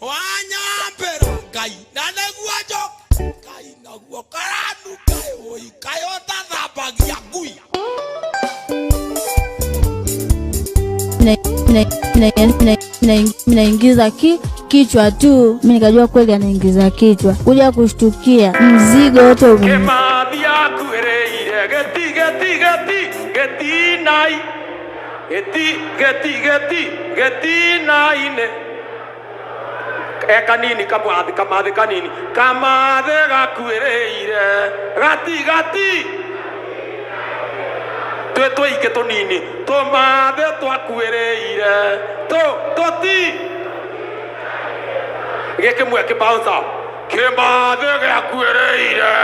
wanyambera ngai na neguo njoka ngai naguo karanuka oi kayota thambagia ngui Naingiza kichwa tu, mimi nikajua kweli anaingiza kichwa, kuja kushtukia mzigo wote kemathia kuereire geti nai geti naine kanini kamathi kanini kamathe gakuereire gati tweke tunini tumathe twakuereire toti gekimwe kibouncer kimathe gakuereire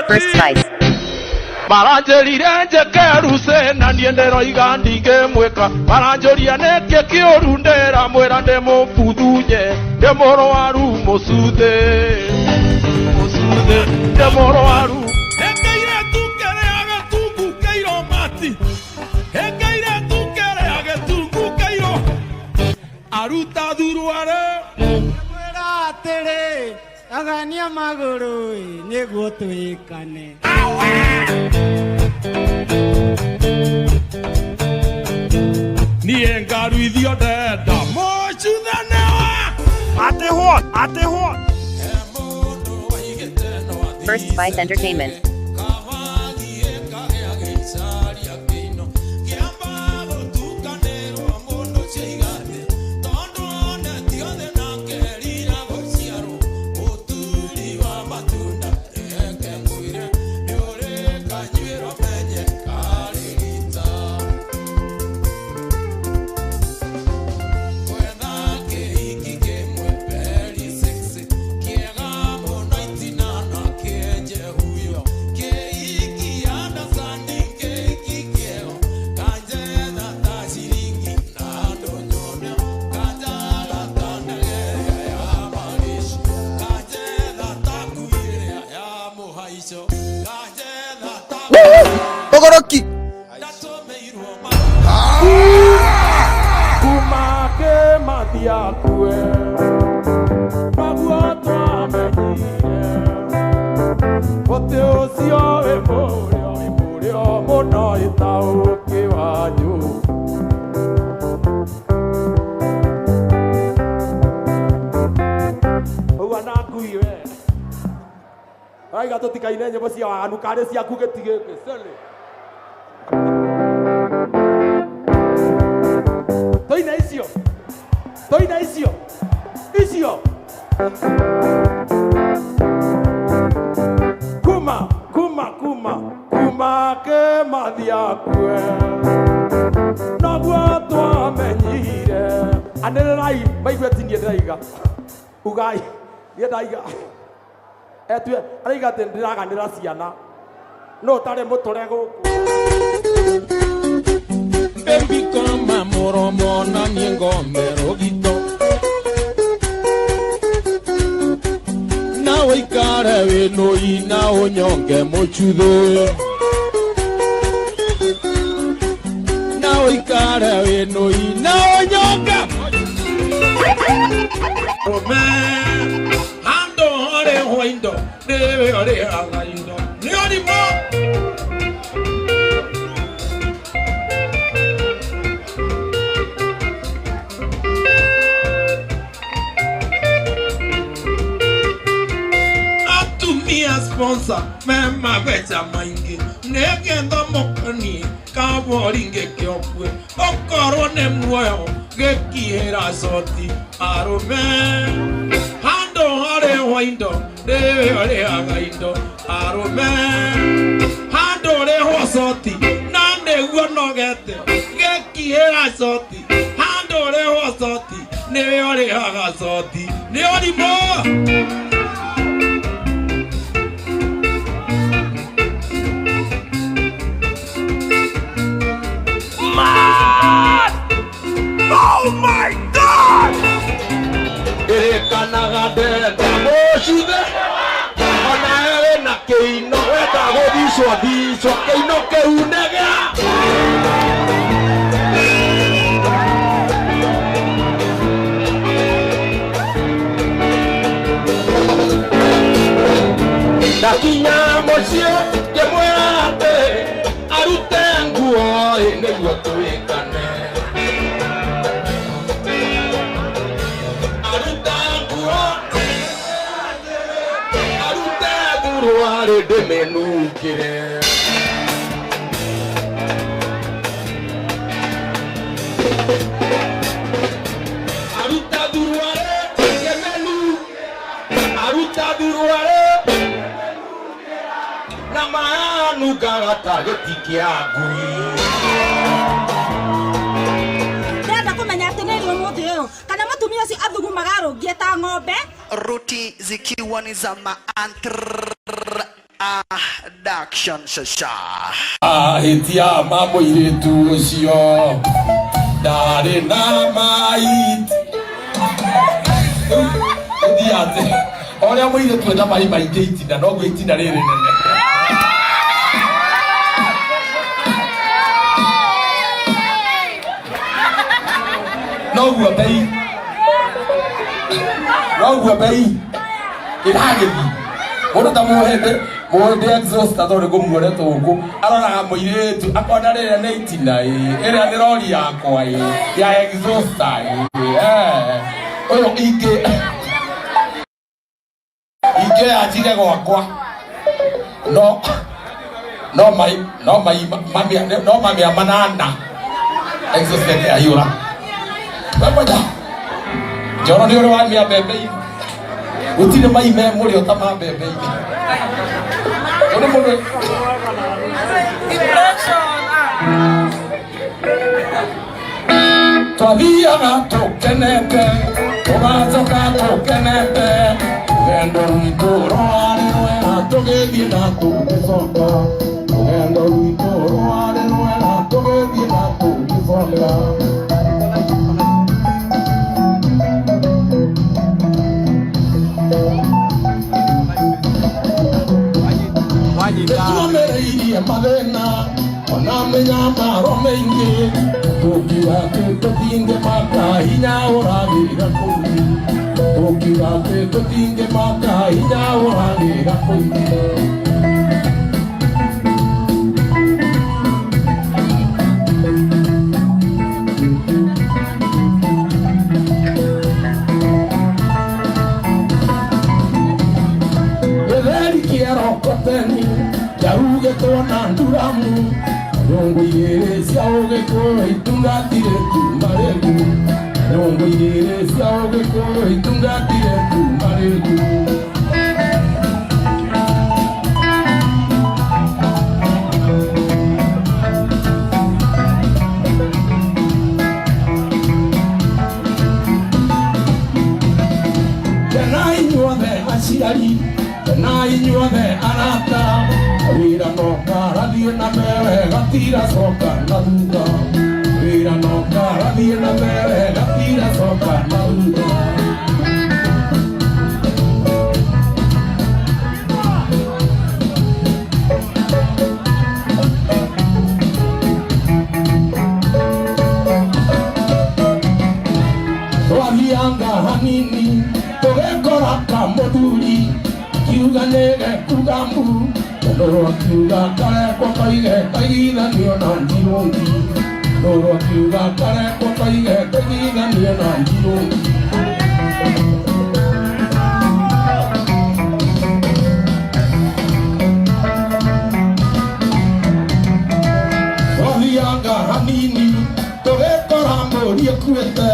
geti Maranjorire njekeruse na niendero igandinge mweka Maranjoria neke kiuru ndera mwera ndemo puthunye ndemoro waru musuthe ndemoro waru Hekeire tukere agatungu keiro mati Hekeire tukere agatungu keiro Aruta duruare Mwera atere agania maguru niguo twikane Nie ngaruithio ndenda mochuthanewa ate hot First Spice Entertainment. Ogoroki kumake mathia kue maguo twamenyire ote ucio imurio muno itauki wanyu uga na kuiwe aiga tutikaine nyimbo cia wanu kare ciaku gitigike sele Toina icio kuma ke mathia kue naguo twamenyire anererai maigwetinie ndaiga ugai ndaiga etue araiga ati ndiraganira ciana no tare mutore guku Baby kama moromo na niengomero gito Na waikare weno ina onyonge mochuthe Na waikare weno ina onyonge Ome Ando hore hoindo Debe hore againdo Niori mo Sponsor, mema vecha maingi negenda mokani kaboringe kyokwe okoro ne muoyo gekihera soti arume hando hare hoindo debe hare againdo arume hando re hosoti nande guonogete gekihera soti hando re hosoti nebe hare agasoti ne orimo Oh my God! Erekanaga ndenda mochuthe ona ewe na keino wenda guthicwo keino keunege ũcio ngĩmwĩra atĩ arute nguo nĩguo tũĩkane. Aruta nguo arute thuruarĩ ndĩmĩnungĩre. Aruta thuruarĩ ndĩmĩnungĩre. Aruta thuruarĩ na manungaga ta gĩti kĩa ngui. Ndĩrenda kũmenya atĩ nĩ rĩ ũmũthĩ ũyũ kana mũtumia ũcio athugumaga arũngie ta ng'ombe. Ruti zikiwa ni za addiction sasa. Hitia mambo iritu ucio ndari na maiti. Ndiate oria muiritu ena mai maingi itina no gwe itina riri nene. Noguo bei iragithi mundu ta muhende exhaust athore gumuoretwo guku aroraga muiritu akona rĩrĩa nĩ itina ĩrĩa nĩ rori yakwa ya exhaust ũyũ ingĩ yanjire gwakwa no mamĩa manana exhaust yake yaiũra. Babaja Joro nĩ ũrĩ wa mĩa mbembe-inĩ gũtirĩ mai me mũrĩo ta ma mbembe-inĩ. Ũrĩ mũndũ twathiaga tũkenete tũgacoka tũkenete rũgendo rwitũ rwarĩ rwega tũgĩthiĩ na tũgĩcoka rũgendo rwitũ rwarĩ rwega tũgĩthiĩ na tũgĩcoka. Tumereirie mathĩna ona mĩnyamaro mĩingĩ tũkiuga atĩ tũtingĩmaka hinya ũragĩra kũu tũkiuga atĩ tũtingĩmaka hinya ũragĩra kũu. Gĩtheri kĩarokoteni kĩarugĩtwo na nduramu nyũngũ igĩrĩ cia ũgĩkũyũ itungatire tumarĩgu nyũngũ igĩrĩ cia ũgĩkũyũ itungatire tumarĩgu. Kenai inyuothe aciari kenai inyuothe arata wĩra no karathiĩ na mbere gatiracoka na thutha wĩra no karathiĩ na mbere gatiracoka na thutha. Twathianga hanini tũgĩkora kamũthuri kiuga nĩgekuga mbu ndũrũ akiuga karekwo kaige kaigithanio na njirũngi ndũrũ akiuga karekwo kaige kaigithanio na njirũngi. Twathianga hanini tũgĩkora mbũri ĩkuĩte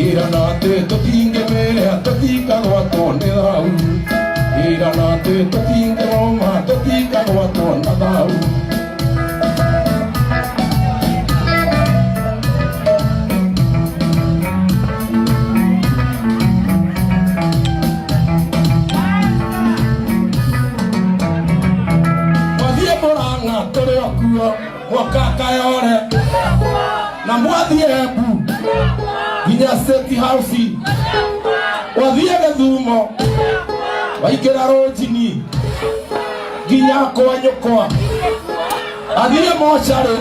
ĩrana atĩ tũtingĩmĩrĩa tũtikagwatwo nĩ thau ĩrana atĩ tũtingĩroma tũtikagwatwo na thau. Mwathiĩ Mũrang'a tũrĩ o kuo mwoka Kayore na mwathiĩ Embu nginya State House wathiĩ Gĩthumo waingĩra Rũnjini nginya kwa nyũkwa athiĩ mocarĩ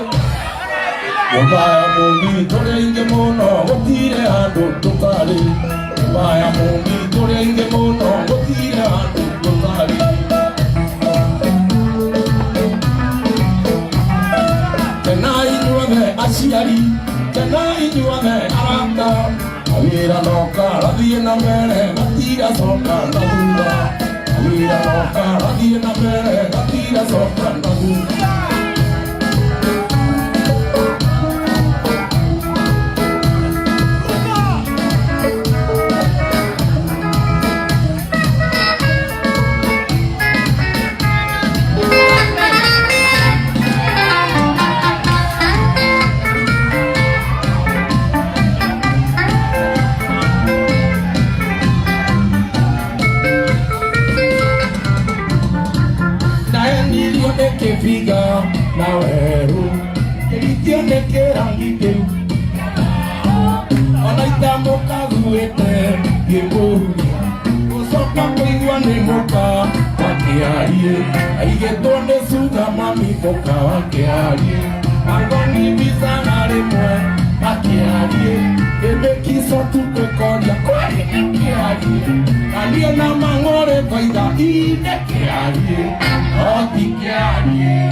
mũmbaya mũmbi tũrĩ aingĩ mũno gũtirĩ handũ tũtarĩ mũmbaya mũmbi tũrĩ aingĩ mũno gũtirĩ handũ tũtarĩ. nda awira noka rathie na mbere gatira coka na thutha awira noka rathie na mbere gatira coka na thutha Figa na weru Keritia neke rangi keu Onaita moka guete Gekuria Usoka kuigua ni moka Wakiarie Aigetone suga mami moka wakiarie Angoni bizanare mwe Wakiarie Ebekiso tupe koria Kwari nekiarie Alie na mangore koida Inekiarie Otikiarie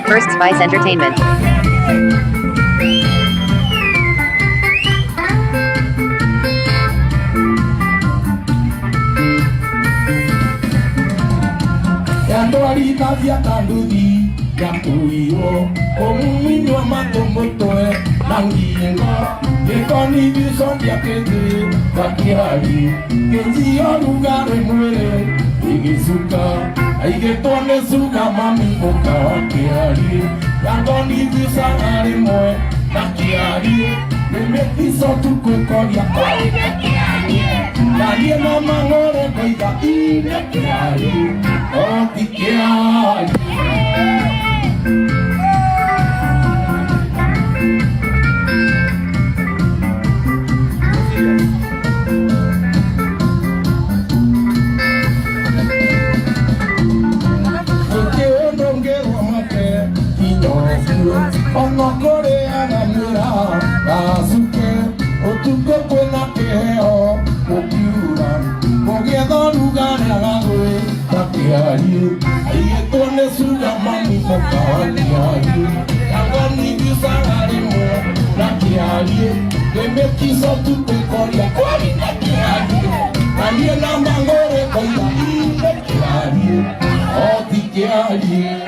First Spice Entertainment. Yandorita tanduthi yakuiro omuminyo matomotoe nangingo gekoni bisondia kete bakiari kenzi orugare mwere igisuka aigetone suga mami boka wakiari yangoni bisangare mwe bakiari memekiso tukukoria koibekiari Nadie no mangore koida ibekiari otikiari Onokore anamira Azuke Otuko kwena keheo Okiura Mogietho lugare agagwe Takiari Aigetone suga mami moka wakiari Agoni bisangare mo Nakiari Gemekiso tupe koria Kwari nakiari Alie na mangore koida Inekiari Otikiari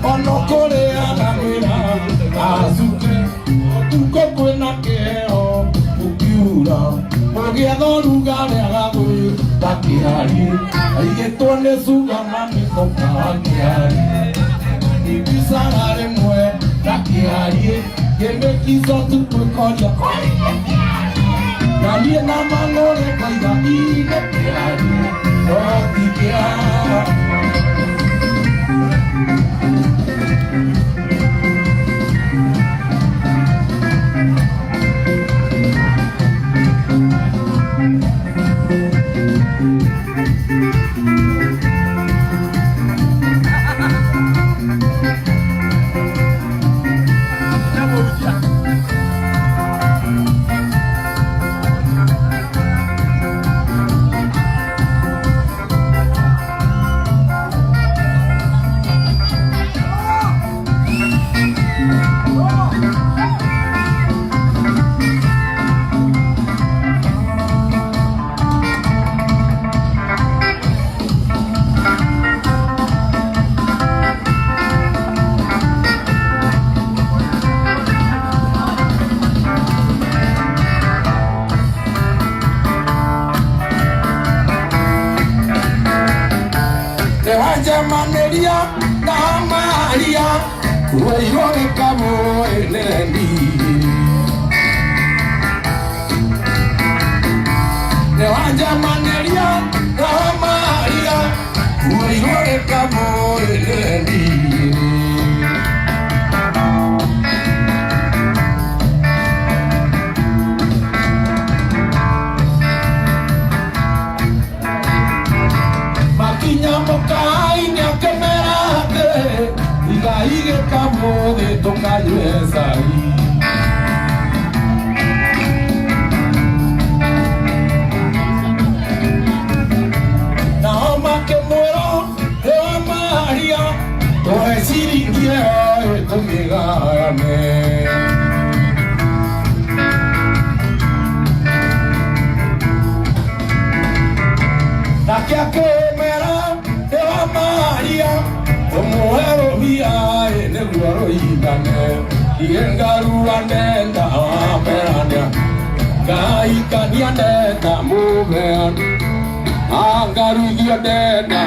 Onokore anamira Azuke Otuko kwena keo Ukiura Mogietho lugare agagwe Takiari Aigetone suga mami moka wakiari Ibisangare mwe Takiari Gemekiso tukukoria Nalie na mangore koida inekiari Otikiari Maneria na Maria Kuwairone kamo elendi Newanja maneria na Maria Kuwairone kamo elendi Umode tukanywe cai. Naoma kemwero ewa maria toe siringie oe tumigane. Nakia kemera ewa maria Omuhero hiae neguaro igane Iengarura nenda amerania Gaikania nenda mumean Angarudio nenda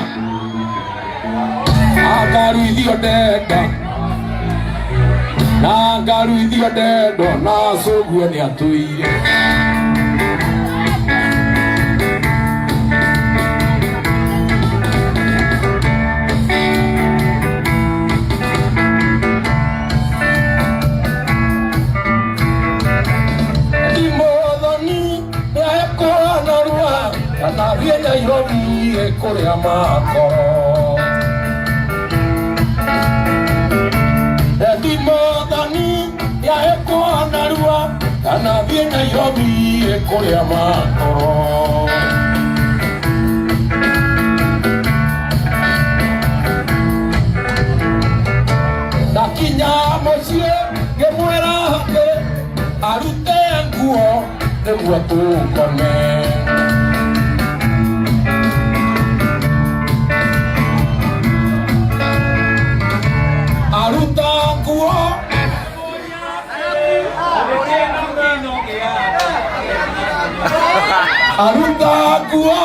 Angarudio nenda Angarudio nenda Nasoguo ni atuire Na viene Nairobi e Korea makoro Edi modani ya eko anarua Na viene Nairobi e Korea makoro Na kinya mosie gemuera hake Arute nguo neguo tukone Aruta kuo Aruta kuo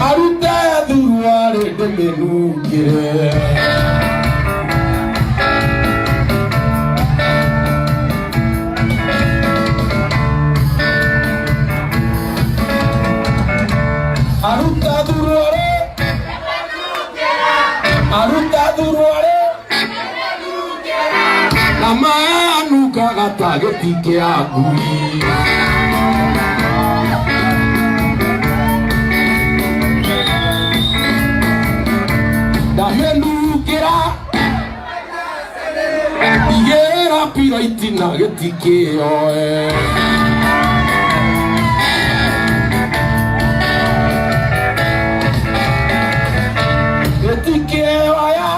Aruta duruare de menukire Aruta duruare Aruta duruare Namanu kagata getike agui Dahenukira Igera piraitina getike oe Getike oya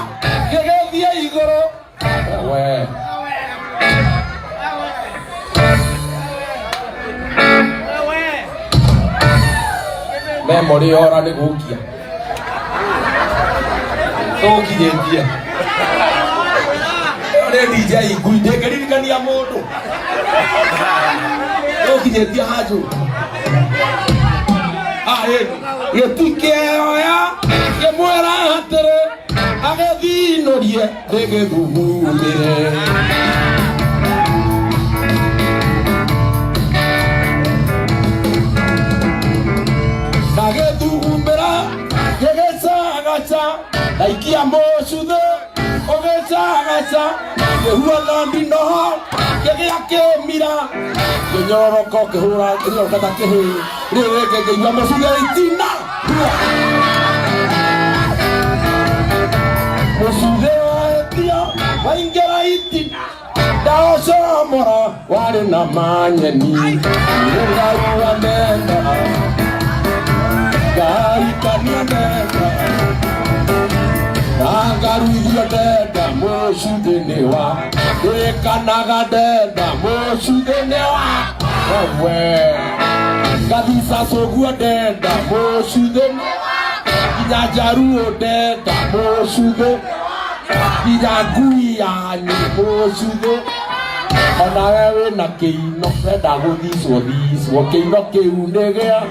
Gegedia igoro Ewe Memory ora ni gukia Toki dendia Ore DJ guide kadiri kania moto Toki dendia hajo Getike oya Gemuera hatere Agedinorie Dege gugumire Dagedugumira Gegesa agacha Daikia mosude Ogesa agacha Gehua landi noho Gegeake mira Genyoroko kehura Genyorokata kehe Rege gehua mosude itina Mosude etia Waingera iti Dao somora Ware na manyeni Nengaruwa nenda Gaikania nenda Angarudio nenda Mosudenewa Ekanaga nenda Mosudenewa Ewe Gadisa soguo nenda Mosudenewa Ijajaruo nenda Mosudenewa Ijagui yani Mosudenewa Ona wewe na keino Renda guthiswo keino kiu negea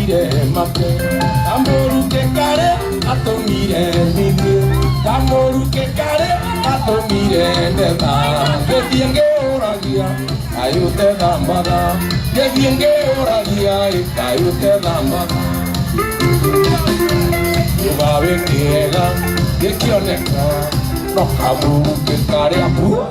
atomire make Kamoru ke kare atomire nige Kamoru ke kare atomire neda Gebienge oragia ayo te dambada Gebienge oragia ayo te dambada Yuba venga que kioneka no kamoru ke kare apu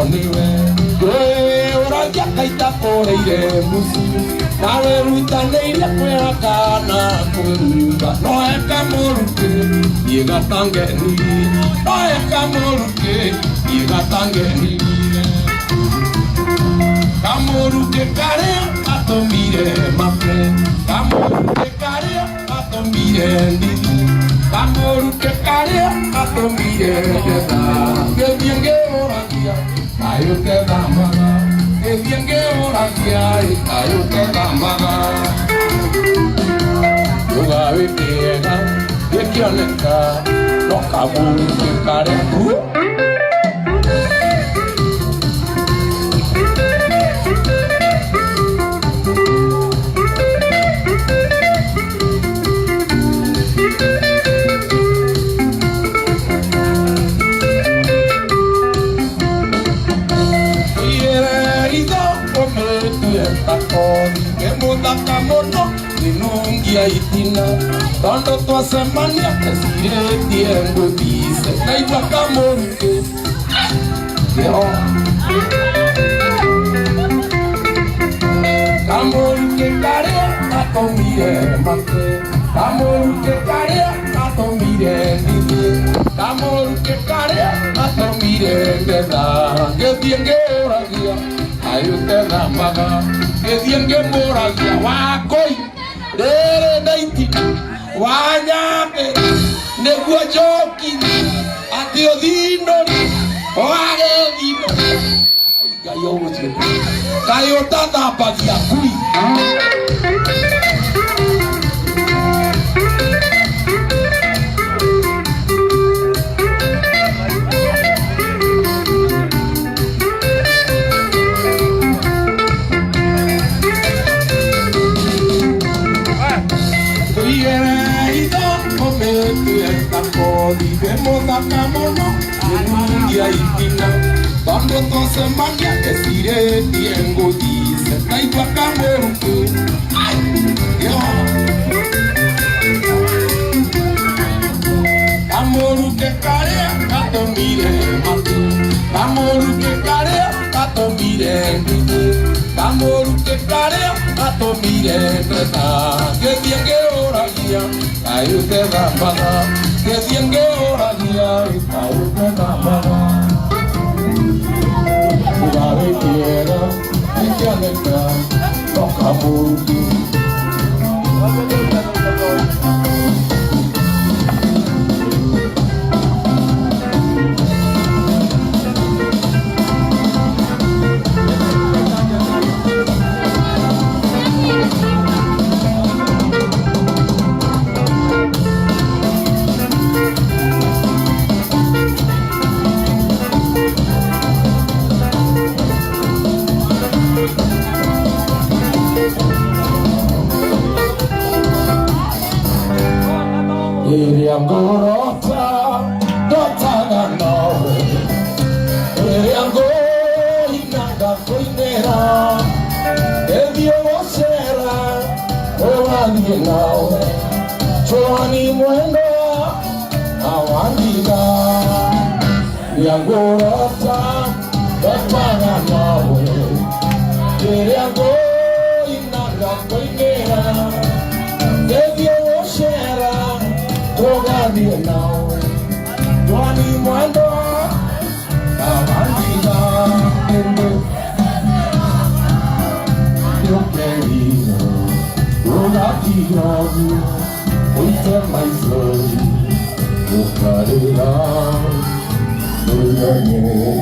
Niwe ora ya kaita poreire musi nawe ruta neire kwera kana kuruba no e kamoruke yega tangeni no e kamoruke yega tangeni kamoruke kare atomire mape kamoruke kare atomire ndidi kamoruke kare atomire ndida gebienge ayo te dambada, que bien que ora que hay, ayo te dambada. Yoga vitega, que kioneka, no kaburu que kareku. Itina, tondo tua semana esire tiempo dice, kai wakamoruke, kamoruke kare atomire make, kamoruke kare atomire ndidi, kamoruke kare atomire ndeda, que bien que oragia, ayo te dambada, que bien que moragia, wakoi. Dere naiti wanyame negua joki atio dino oage dino kayo wuce kayo tata pagia kui Cuando todo se manda, deciré tiempo dice, ay guacamoruke, ay Dios. Kamoruke kare, atomire mate, kamoruke kare, atomire ndidi, kamoruke kare, atomire neta, que bien que oragia, ayo te dambada, que bien que oragia, ayo te dambada. Vale quiera, y que alegra, no kamoruke. Iriangorota, dotaga nawe. Iriango inaga koinera. Edio wasera, owani nawe. Choani mwendo, awandiga. Iriangorota, dotaga nawe. Iriango inaga koinera. Edio wasera. Togani now, Johnny Mwando, Avandiga, Yokerino, Rogatino, Winter my soul, Yokarila, Yokarila,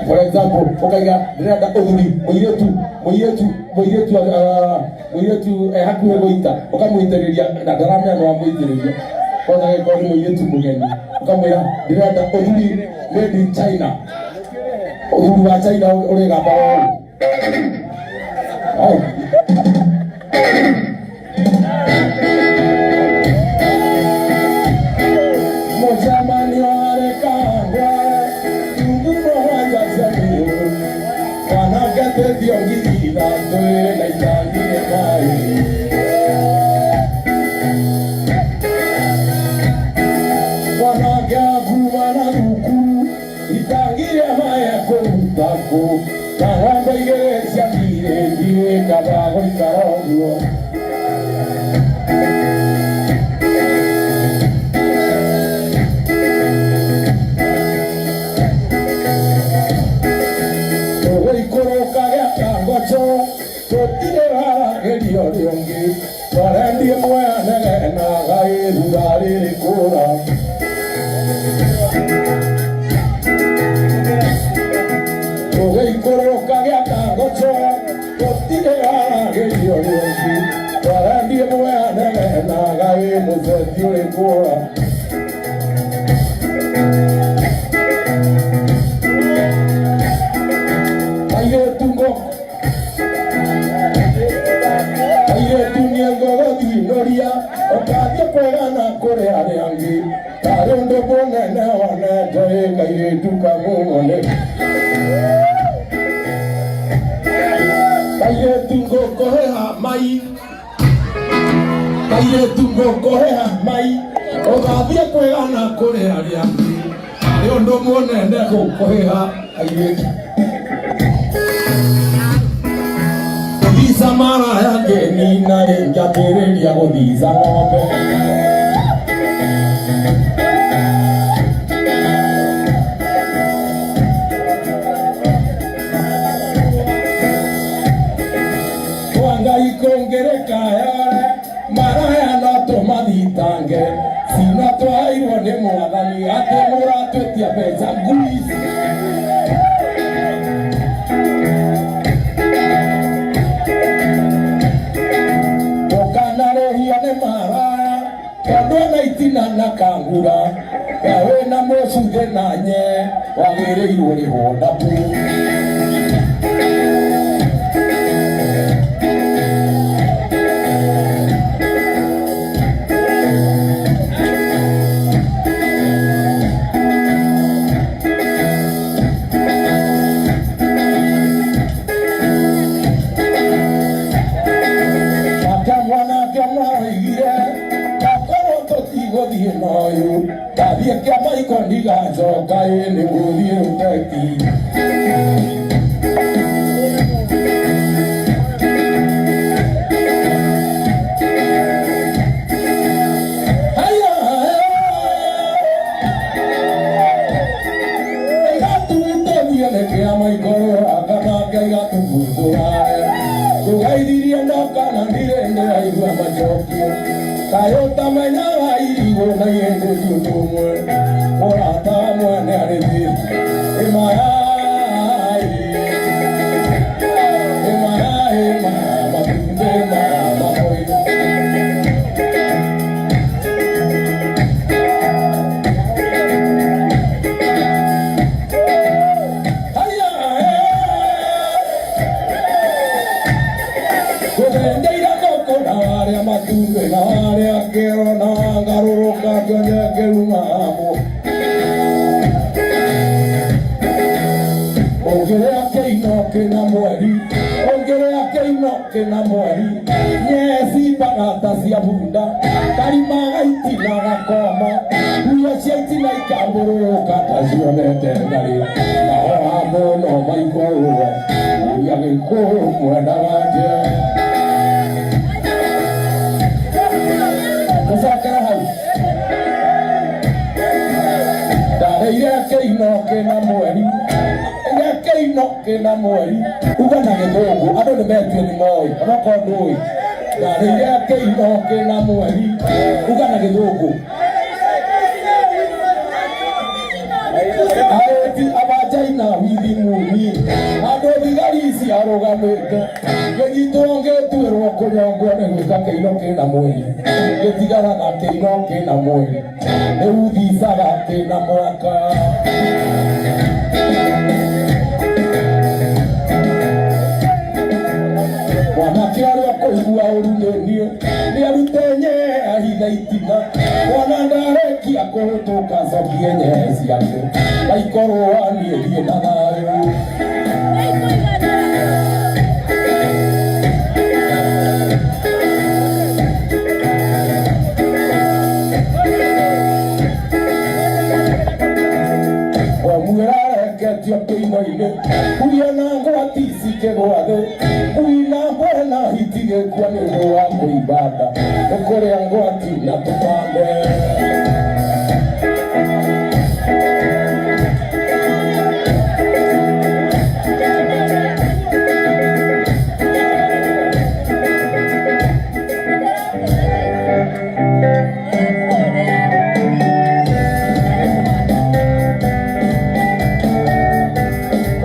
For example, ndĩrenda ũthuri mũirĩtu hakuhĩ gũita ũkamũitĩrĩria na ndaramenya no amũitĩrĩria kwanza gĩkorwo nĩ mũirĩtu mũgeni ũkamwĩra ndĩrenda ũthuri made in China, ũthuri wa China ũrĩgamba ũũ Tugei koroka gya tangocho Kotire ara geyo yoshi Warandi mwana na gai muzeti ule kura Ayo tungo Ayo tungo Gloria Okadya kwegana kore areangi Tarondo bonene wane Toe kaire tuka mungone Kaire tungo koheha mai Kaire tungo koheha mai Okadya kwegana kore areangi Tarondo bonene koheha Kaire Samara yake nina yenja pereni ya kodiza ngombe Wanga ikongereka yare maraya nato maditange Sina toa iwane mwadani ate mura tuetia pesa guisi Kadona itina nakangura Kawe na mosuge nanye Wagere iwori honda pu Tadie que amai condiga joga ele golie uteki Haya Gatu tadie que amai koro akana que gatu burdura Tugai diria ndoka na ndirende aiwa majoki Kayo tamanya igo na yendo yutumwe Ora tamwa ne arezi Emaya Matunde mahoy Haya Kubendeira koko na ware matunde na ware Kero na garuro kagone kelumamo Ongelea keino kena mweri Ongelea keino kena mweri Nyesi bagata siya bunda Karimaga itina gakoma Uya siya itina ikamburu Kata siya metengari Nahoa mono maikoro Uya gekoro mwenda wanje Kena mweri Ugana githungu Andu ni metue ni moi Anoko ndui Ndareire keino kena mweri Ugana githungu Aeti abajaina withi muni Andu thigari ici arugamite Githitwo kunyongwo ni gwika keino kena mweri Githigara na keino kena mweri Riu thicaga kena mwaka Mwanake aria kuigua urunenie ni arutenye ahitha itina Wana ndarekia kuhutuka cokie nye ciake Aikorwo aniethie na thayu Omwirareketio keino-ini Kuria na ngwati cikigwathe Kuina mbwena hitigikua nĩũndũ wa kũibanda Nĩkũrĩa ngwati na tũpande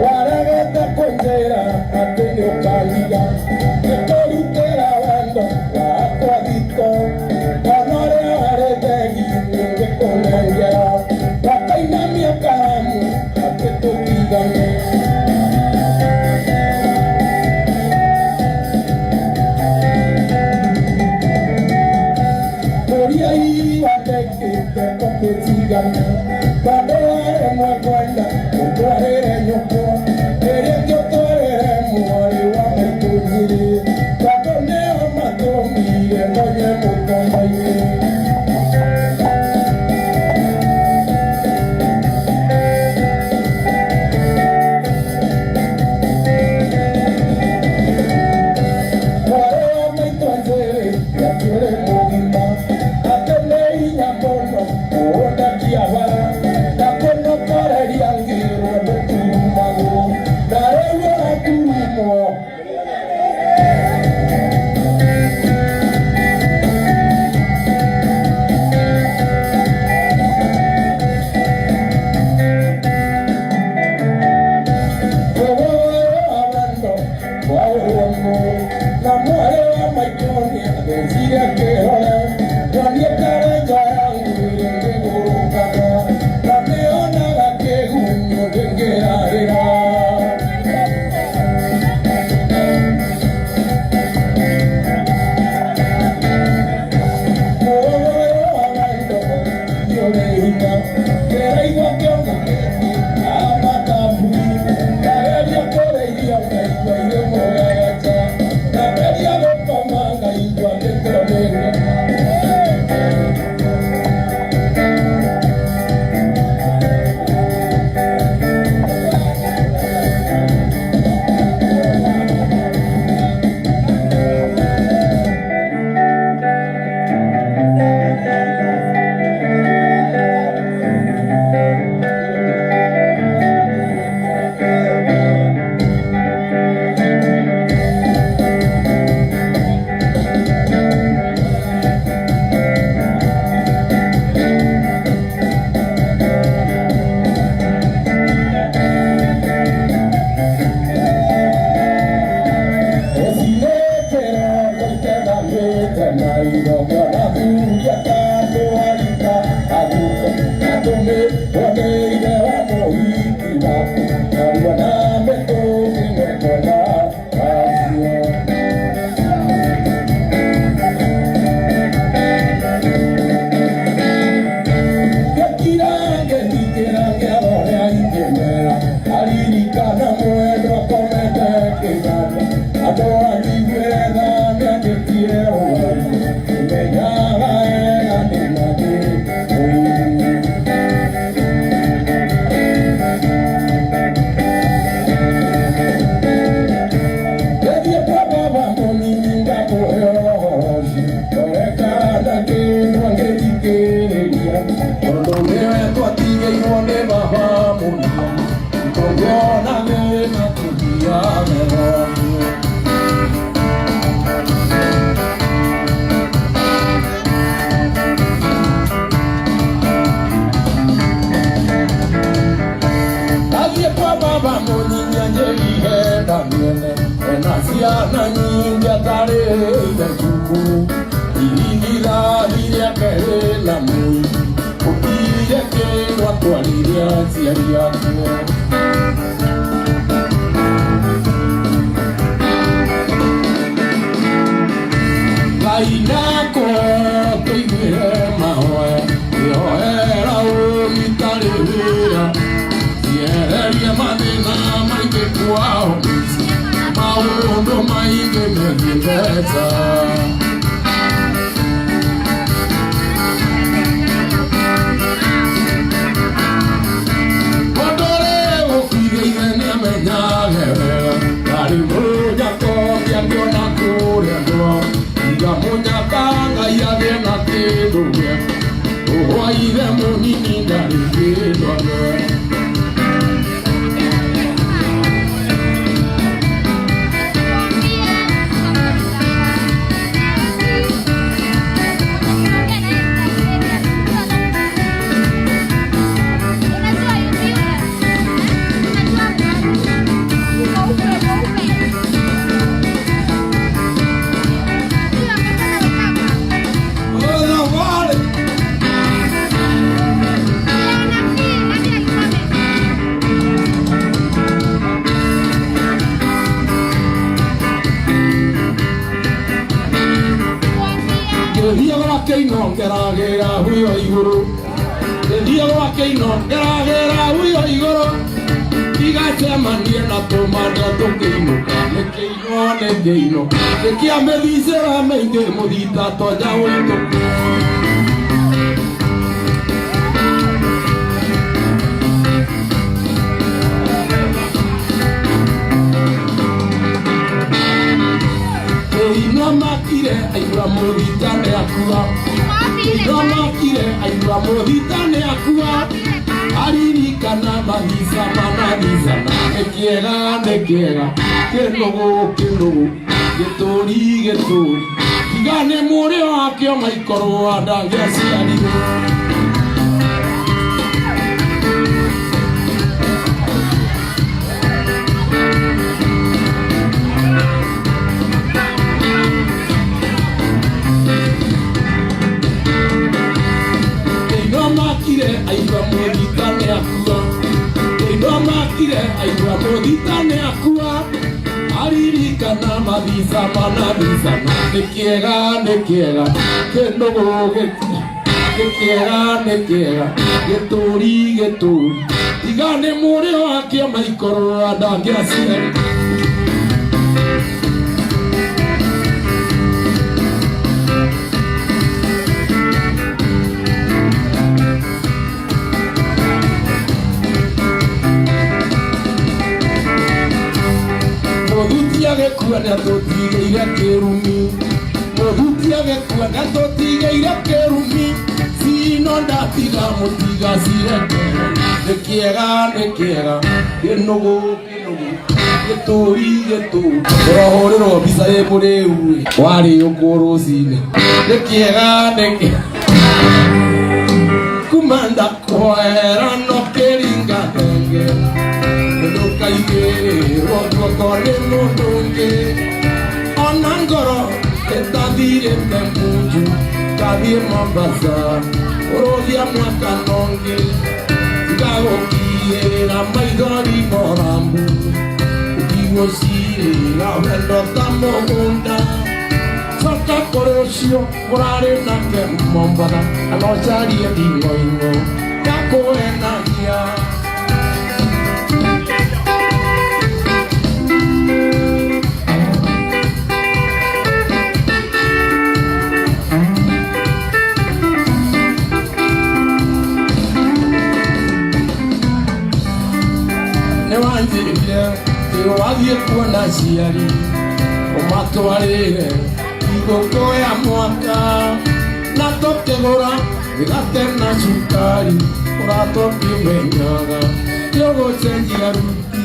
Waragete tengo calidad. Estoy wendo wakwagito onore aretegi ninge kolengera wakainamia karamu aketukigane Korea hii watekite koketigane Kadoare mwakwenda Utuarere nyoko Ereke utuarere mwari wa mekujiri Kadoneo matomi Enonye mukombaye Mware wa meitwanzere Yakure mugima Atenei nyamono Uoda kiavara Nakono kareri angiro Netumago Narewe atumo geragera huyo iguru ndio wake ino geragera huyo iguru igacemanie na tumanda tukiinuka nekeino nekiamethicera maingi muthita toja witu makire aigua muthitane akua ino makire aigua muthitane akua aririkana mathisa manabizana nekiega kinugu gituri tigane murio wakio maikorwo andangiaciarirwo aigua muthitane akua aririkana mathisa manabizana nekiega kinugu gituri tigane murio wakio maikorwo andangiaciarirwo gekuwa na tutigeire kirumi muhutia gekuwa na tutigeire kirumi sino ndatiga mutiga cireke nekiega kinugu gituri urahuriro mbica ĩ mũrĩu warĩ ũkũ rũcinĩ nekiega kumanda kwera no kĩringa thenge ndukaigĩrwo guoko nĩ mũndũ ũngĩ ona ngoro ĩtathirĩte munju ngathiĩ Mombasa ũrũthia mwaka nongĩ ngagũkiĩra maithori Morambu ũkigucirĩra wendo ta mũgũnda coka kũrĩ ũcio ũrarĩ nake Mombasa kana ũcarie ndingoingo ngakũhenagia wathiĩ kuona ciari ũmatwarĩre igũkũ ya mwaka na tũkĩgũra mĩgate na cukari ũratũkĩmenyaga tũgũcenjia ruti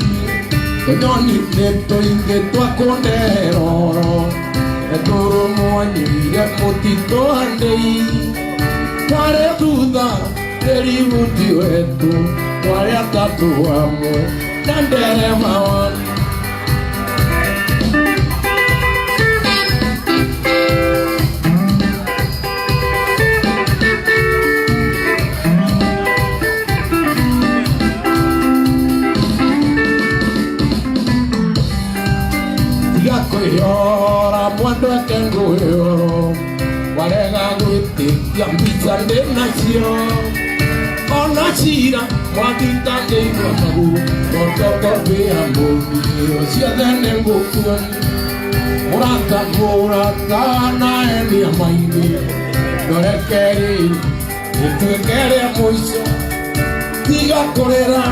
tũnyoni nĩtũingĩ twakũndehera oro nĩtũrũmwanyire mũtitũ handĩi twarĩ thutha tĩributi wetu twarĩ atatũ hamwe na nderema wani kwĩyora mwandũ ake ngũĩyoro warega gwĩtĩkia mbica ndĩnacio ona cira mwathitangĩirwo magũrũ notokobĩa mũthio ciothe nĩ ngũkuoni mũrata naendia maingĩ ndorekerĩ gĩtuĩke rĩa mũico tiga kũrĩra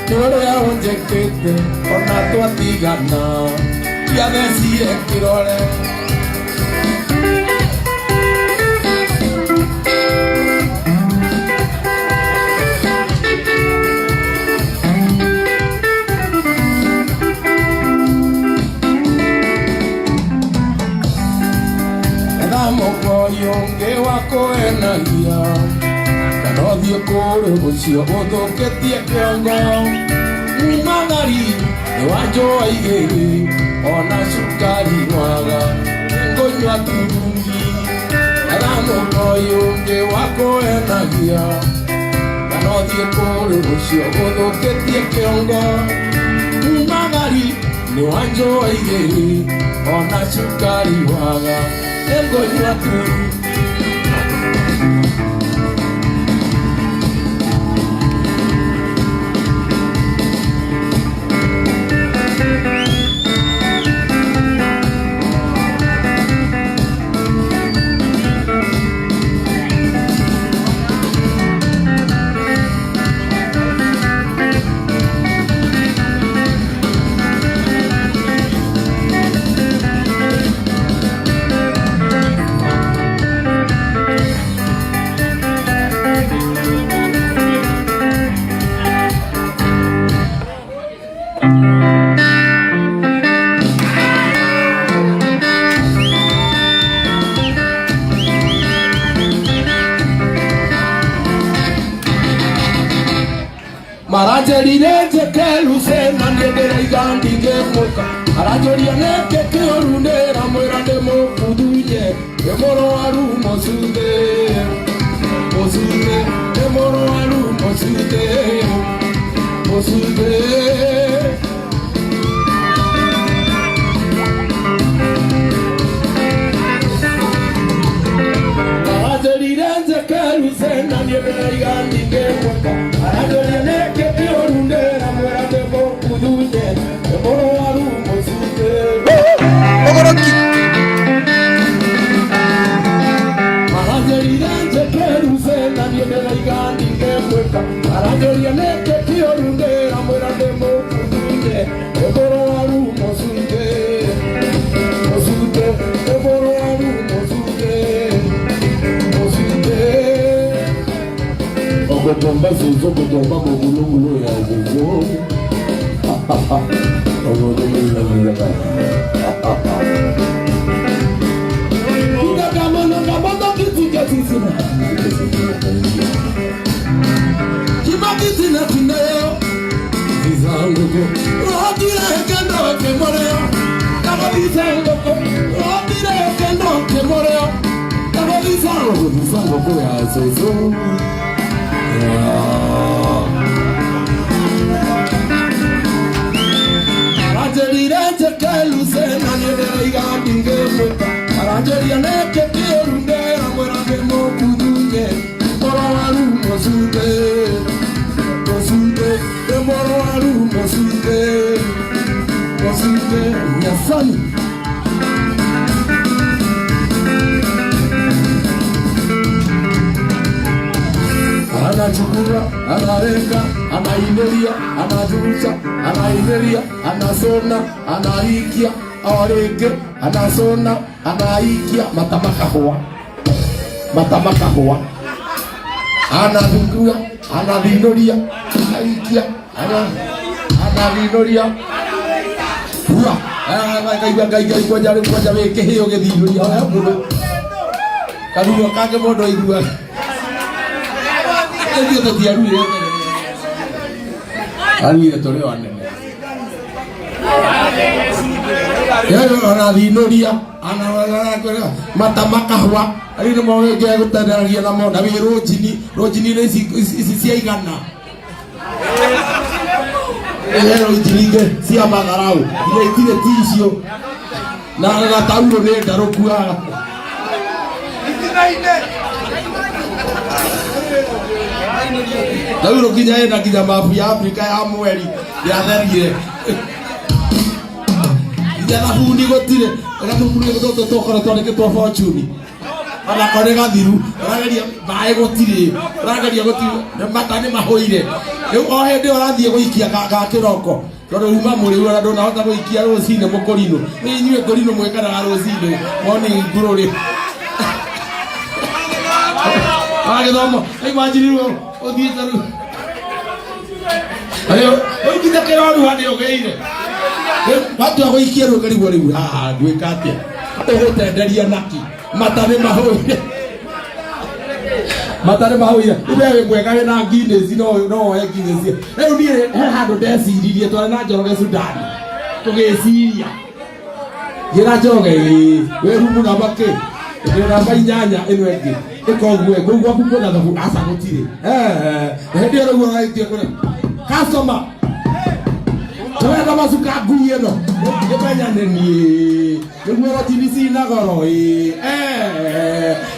nĩ ũrĩa ũnjĩkĩte ona twatigana ciathecire kĩrore mũkoyũngĩ wa kũhenagia kana ũthiĩ kũrĩ ũcio ũthũkĩtie kĩongo magari nĩ wa njũa igĩrĩ ona cukari mwaga ngũnyua turungi kana mũkoyũngĩ wa kũhenagia kana ũthiĩ kũrĩ ũcio ũthũkĩtie kĩongo magari nĩ wa njũa igĩrĩ ona cukari mwaga ngũnyua turungi Arajerire keluze na ndendera igandi ngemuka arajoria neke kiorundera mwera ndemo kudunye emoro waru mosude mosude emoro waru mosude mosude arajerire keluze na ndendera igandi ngemuka arajoria neke kiorundera mwera ndemo kudunye emoro waru mosude ogoroki arajerire keluze na ndendera igandi ngemuka arajoria neke kiorundera mwera ndemo kudunye emoro waru mosude mosude emoro waru mosude mosude ogotomba zozo gotomba mogulungulo ya gogo ogolungulo ya gogo Kamano kamano kitiketizina Kimakitina tineo Izanguko Rodire kendo kemoreo Kababizanguko Rodire kendo kemoreo Kababizanguko ya zozo Arajerire keluze na ndendera igandi ngemuka arajeria neke kiorundera mwera ndemo kudunye emoro waru mosude mosude emoro waru mosude mosude nyasani anachukura anarenga anaineria anajuza anaineria anasona anaikia Orege, anasona, anaikia, matamaka hoa anadungua, anadinoria, anaikia, anadinoria hua, kaiga kwa jare keheo gedinoria, mudo kaduwa kage modo idua ndio totiaru ani toleo anene Yaro anadinoria anawala matamaka hwa ari no mo ge gutadaria na mo dabi rojini ne si aigana rojini ge si amagarau ile tire tisio na taulo ne darokua taulo kinya na kinya mafu ya Afrika ya mweri ya therire Jana hundi gotire ramo muri goto tokora tone ke to fortune ala korega diru ragaria bae gotire ragaria gotire matane mahoire eu o hende orathie goikia ga kiroko tondo uma muri ura ndona hota goikia rocine mukorino ni nyue korino mwekara rocine moni ngururi age domo ai majiriru othie taru ayo oikita keroru hande ogeire watu wako ikiero karibu riu gwika atia ugutenderia naki matane mahoire ibe mwega na Guinness no Guinness riu ni handu ndeciririe tware na Njoroge Sudan tugiciria gira Njoroge we rumu na make ndira bainyanya ino engi ikogwe gugwa kuko na thabu asa gutire hindi ro raitio kure customer Tuweka masuka guyeno Kepenya neni Kemwera tinisi nagoro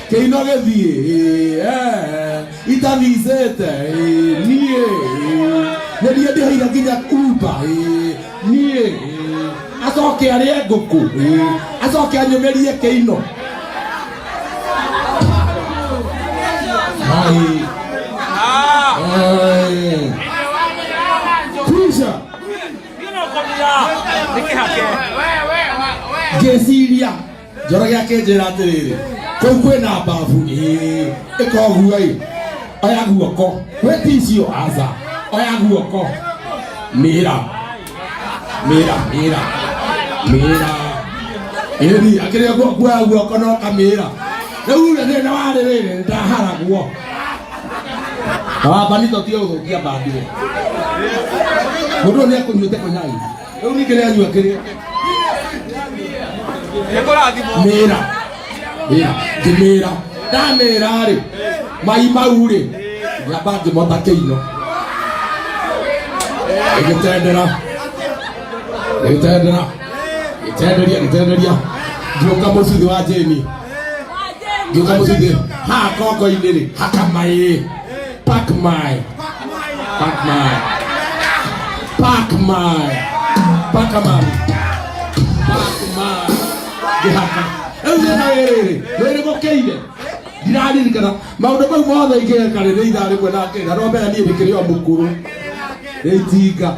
Keino gedhi Itavizete Nie Nedia de hira kinya uba Nie Asoke arie goku Asoke anyomerie keino Hai Kuisha Gesiria Njoroge akenjera atiriri kou kwina babu ikoguai oya guoko weticio aza oya guoko mira eri akire guoko no kamira riu ne warire ndaharagwo abanito tio guthukia bandire Mundu ni akunyuite konyai. Riu ni kire anyua kire. Mira. Ndamera ri. Mai mau ri. Yabangi mota keino. Gitenderia. Ngiuka mucithi wa Jeni. Ha koko iniri. Hakamai. Pakmai. Gihaka. Wele gokeire. Dirani kana. Maundu mau mothe igeka ri itha rimwe nake. Na no mbere nie ndikirio mukuru. Reitinga.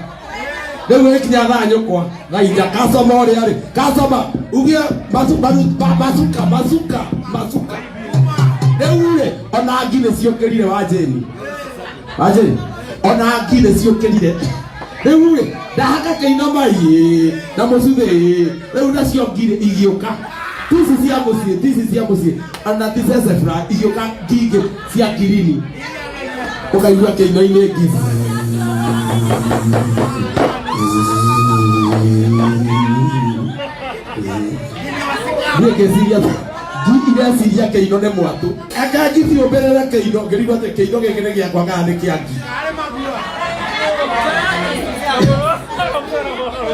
Riu ikinya thaa nyukwa. Na ija kasoma uria ri. Kasoma. Ugie bazuka. Riu ri ona ngine ciukirire wa Jeni. Ona ngine ciukirire. Riu ri ndahaka keino mai na mucuthi. Riu nacio ngire igioka. Tisi cia mucie. Ana tisesefra igioka ngige cia kirini. Ukaigua keino-ini ngizi. Ndĩreciria keino nĩ mwatũ. Eka ngithio mbere na keino ngĩrigwo atĩ keino gĩkĩ nĩ gĩakwa kana nĩ kĩangi.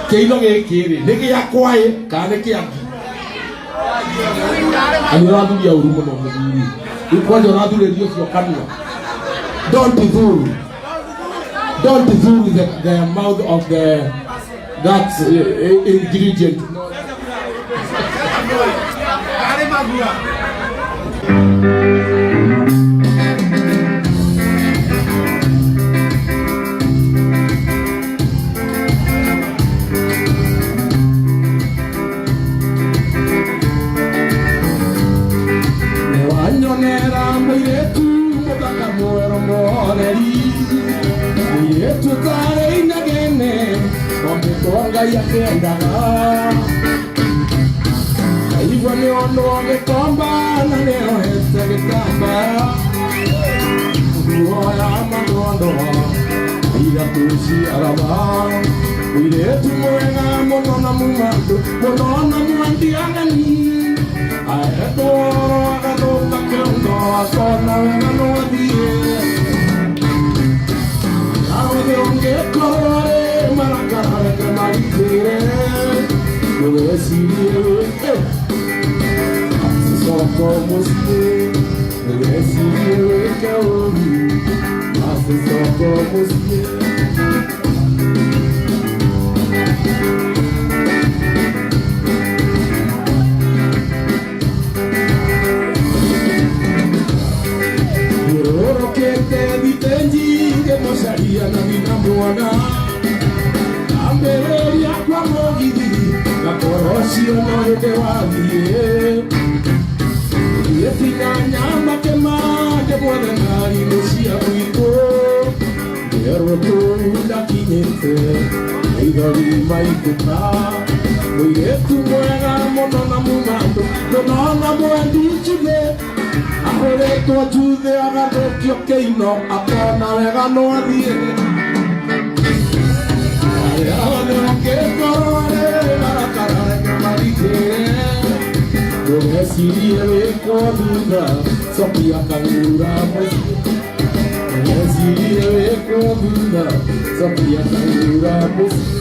Keino gĩkĩ rĩ nĩ gĩakwa kana nĩ kĩangi. Ani ũrathuria ũru mũno mũthuri. Rĩu kwanja ũrathurĩrio ũcio kanua. Don't do the mouth of that ingredient. Newanyonera mwiretu muthaka mwero mworeri. Mwiretu tare inagene omĩtwo Ngai akĩendaga. Igua nĩ ũndũ gĩkomba na nĩohete gĩtambaya. Nguoya magondo iratũ ciaraba. Mũirĩtu mwega mũno na mũmandu mũno na mwandiagani. Ahetwo agathũka kĩongo akona wega no athiĩ. Nawe ũngĩkorwo rĩ marakara reke marikĩre. Ndũgecirie soko mucie, ndũgecirie wĩke ũru. Soko mucie. Ngĩrũrũkĩte thitĩnji ngĩmũcaria na ndinamwona. Ambĩrĩria kwa mũgithi gakorwo cio no hĩndĩ wathiĩ. Gĩtiga nyama kĩmande guothe ngari-inĩ cia gwitũ. Nderwo kũu ndakinyĩte maithori maitũka. Mũirĩtu mwega mũno na mũmandu mũno na mwendi njuthĩ. Ahũrĩtwo njuthĩ agathũkio kĩino akona wega no athiĩ. Ndũgecirie wĩkwo thutha coki akang'ura mũciĩ. Ndũgecirie wĩkwo thutha coki akang'ura mũciĩ.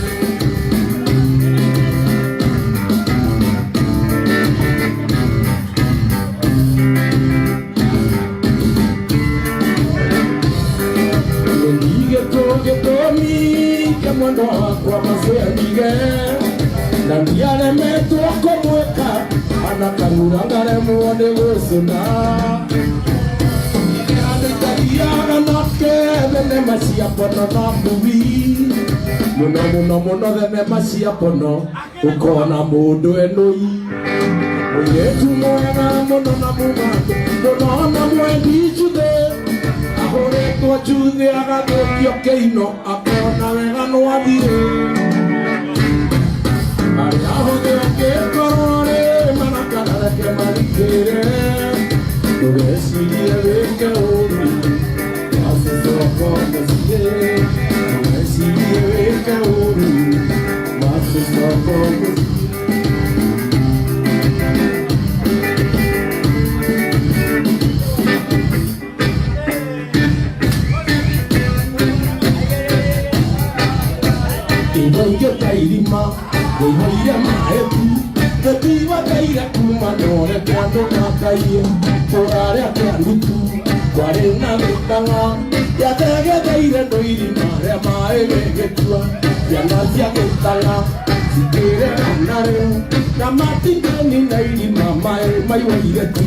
Gĩtũmi kĩa mwendwa wakwa maciarire. Na ndiaremetwo kũmwĩka ana kang'ura ngaremwo nĩ gwĩcũna. Andĩkagiaga nake thenema cia mbono na movie. Mũno thenema cia mbono ũkona mũndũ enũi. Mũirĩtu mwega mũno na mũmandu mũno na mwendi njuthĩ. Ahũrĩtwo njuthĩ agathũkio kĩino akona wega no athiĩ. Arĩa hũthĩ ũngĩkorwo rĩ marakara reke marikĩre. Ndũgecirie wĩke ũru. Soko mucie. Kuhoire maetu Ketiwa kaira kumanore Kando makaie Torare akianutu Kware na metanga Yatege teire ndoiri mare mae megetua Yanazia ketanga Sikere anare Na matingeni na irima mae maiwaire tu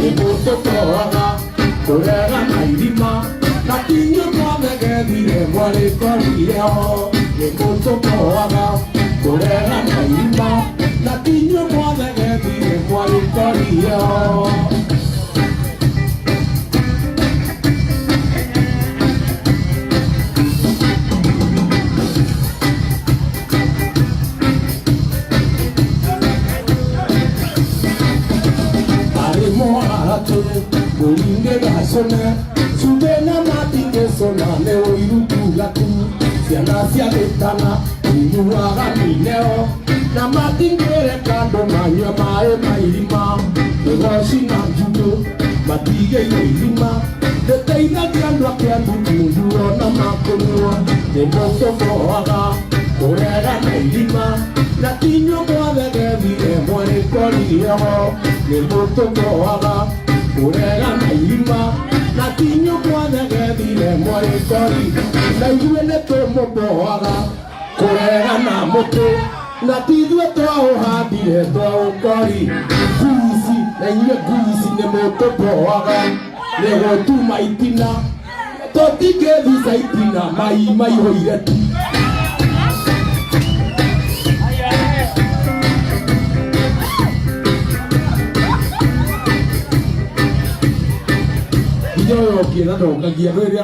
Iboto toaga Korega na irima Na tinyo kwa megethire mware korire ho Iboto toaga Korega na irima Na tinyo kwa megethire mware korire ho Bolinge gasona, subena matinge sona, leo irutu latu, siana sia betana, inuaga mineo, na matinge rekando manya mae mairima, negoshi na judo, matige ilima, de teina kiando akiandu kunduo na makonua, de moto moaga, korega mairima, na tinyo moaga gevire mwere koriho, de moto moaga. Kurega na irima na tinyo kwa negethire mwari kori na ithuĩ nĩtũmũboaga kurega na mũtĩ na tithuĩ twaũhandire twaũkori nguici na inyuĩ nguici nĩmũtũboaga nĩgũtuma itina tũtingĩthica itina mai maihũire tu.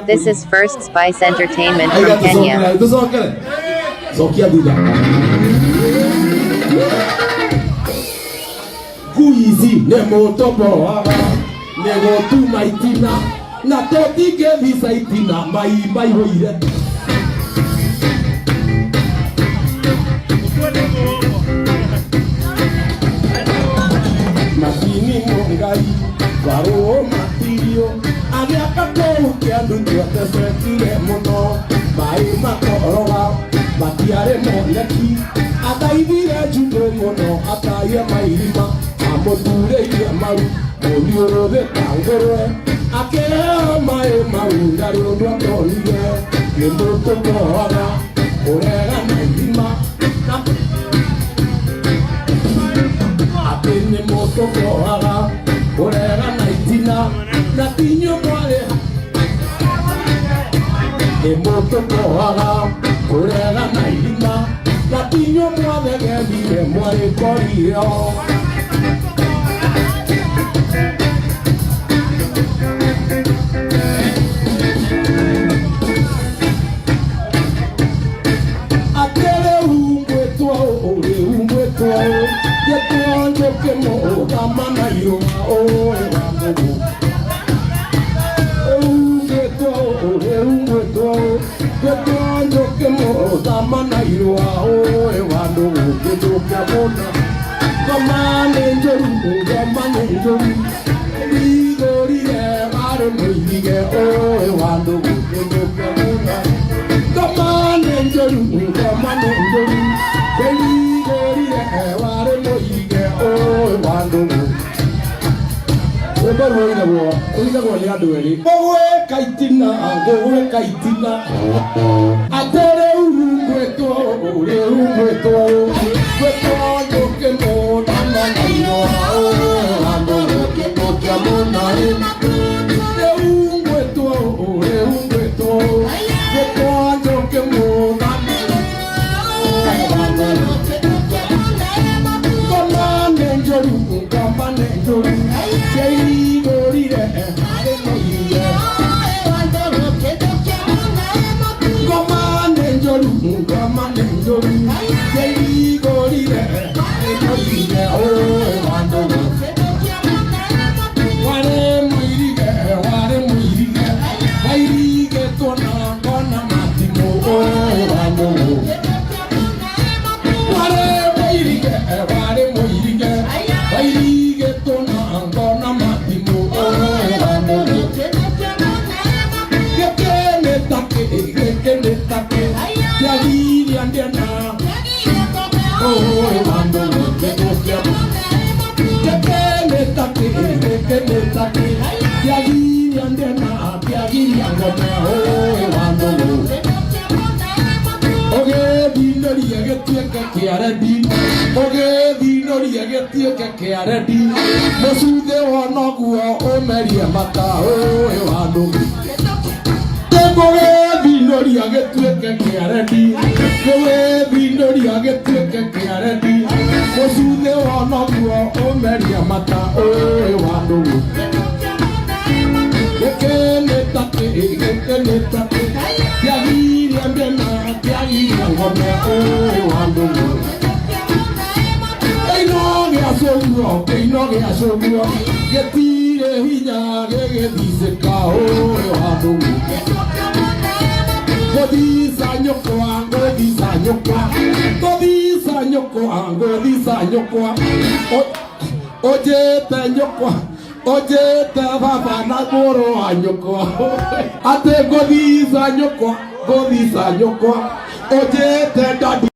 This is First Spice Entertainment from Kenya. Kuizi nemotoboaga negotuma itina na totingĩthica itina mai maihũire Makini mongai Varo matirio Agiaka kou kiandu tuatesetire muno Mai makoroga Matiare moneki Ataithire judo muno Ataie mairima Amotureire maru Oliorove kangorwe Akeo mae maru Ndarundwa tonire Nimoto kohaga Kurega mairima Apene moto kohaga Kurega na itina na tinyo mware Emoto kohaga kurega na irima na tinyo mware gethire mware korio Atere umbwetwa ore umbwetwa Yeto njoke mo kamana yo o ewango Yeto njoke mo kamana yo o ewango Yeto kamona kamane njoru Igori mare moige o ewango Yeto kamona kamane njoru Igori mare moige o ewango Gowe kaitina Atere urungweto Gweto njoke mo Tamana yo Ando njoke amona Urungweto Gweto njoke mo Kamane njoru Jai gorire Kamane njoru Jai gorire Oge dino ria getieke kiaredi Musuthe wonoguo umerie mata oe wandu Oge dino ria getieke kiaredi Oge dino ria getieke kiaredi Musuthe wonoguo umerie mata oe wandu Gekeneta Yagiri ambena Yagiri ngome oe wandu Einoge asoguro Getire hinya gegediseka oe wandu Godisa nyokwa Ojete nyokwa Ojete baba na goro anyokwa Ate godisa nyokwa Ojete dadi